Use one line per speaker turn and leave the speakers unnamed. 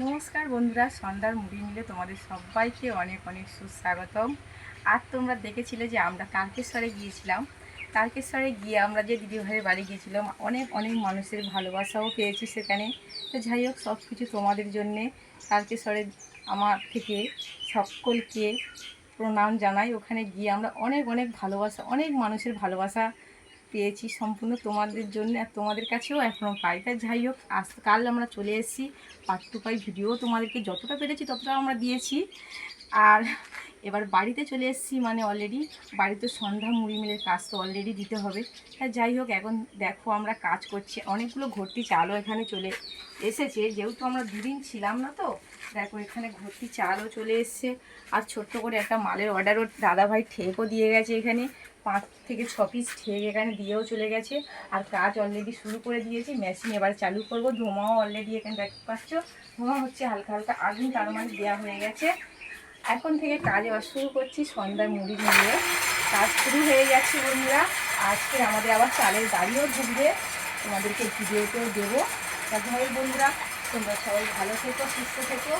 নমস্কার বন্ধুরা, সন্ধ্যার মুড়ি মিলে তোমাদের সবাইকে অনেক অনেক সুস্বাগতম। আর তোমরা দেখেছিলে যে আমরা তারকেশ্বরে গিয়েছিলাম। তারকেশ্বরে গিয়ে আমরা যে দিদিভাইয়ের বাড়ি গিয়েছিলাম, অনেক অনেক মানুষের ভালোবাসাও পেয়েছি সেখানে। তো যাই হোক, সব কিছু তোমাদের জন্যে তারকেশ্বরে আমার থেকে সকলকে প্রণাম জানাই। ওখানে গিয়ে আমরা অনেক অনেক ভালোবাসা, অনেক মানুষের ভালোবাসা পেয়েছি সম্পূর্ণ তোমাদের জন্য, আর তোমাদের কাছেও এখনও পাই। তাই যাই হোক, কাল আমরা চলে এসেছি। পার্ট টু পাই ভিডিও তোমাদেরকে যতটা পেরেছি ততটা আমরা দিয়েছি। আর এবার বাড়িতে চলে এসেছি, মানে অলরেডি বাড়িতে সন্ধ্যা মুড়ি মিলের কাজ তো অলরেডি দিতে হবে। তাই যাই হোক, এখন দেখো আমরা কাজ করছি। অনেকগুলো ভর্তি চালও এখানে চলে এসেছে, যেহেতু আমরা দুদিন ছিলাম না। তো দেখো এখানে ভর্তি চালও চলে এসছে। আর ছোট্ট করে একটা মালের অর্ডারও দাদাভাই ঠেকও দিয়ে গেছে। এখানে 5 থেকে 6 পিস ঠেক এখানে দিয়েও চলে গেছে। আর কাজ অলরেডি শুরু করে দিয়েছি, মেশিন এবার চালু করব। ধোঁয়াও অলরেডি এখানে দেখতে পাচ্ছ, ধোঁয়া হচ্ছে হালকা হালকা আগুন, তার মানে দেওয়া হয়ে গেছে। এখন থেকে কাজ আবার শুরু করছি। সন্ধ্যায় মুড়ি মিলিয়ে কাজ শুরু হয়ে গেছে বন্ধুরা। আজকে আমাদের আবার চালের গাড়িও ঢুকবে, তোমাদেরকে ভিডিওতেও দেবো। তাহলে বন্ধুরা, তোমরা সবাই ভালো থেকো, সুস্থ থেকো।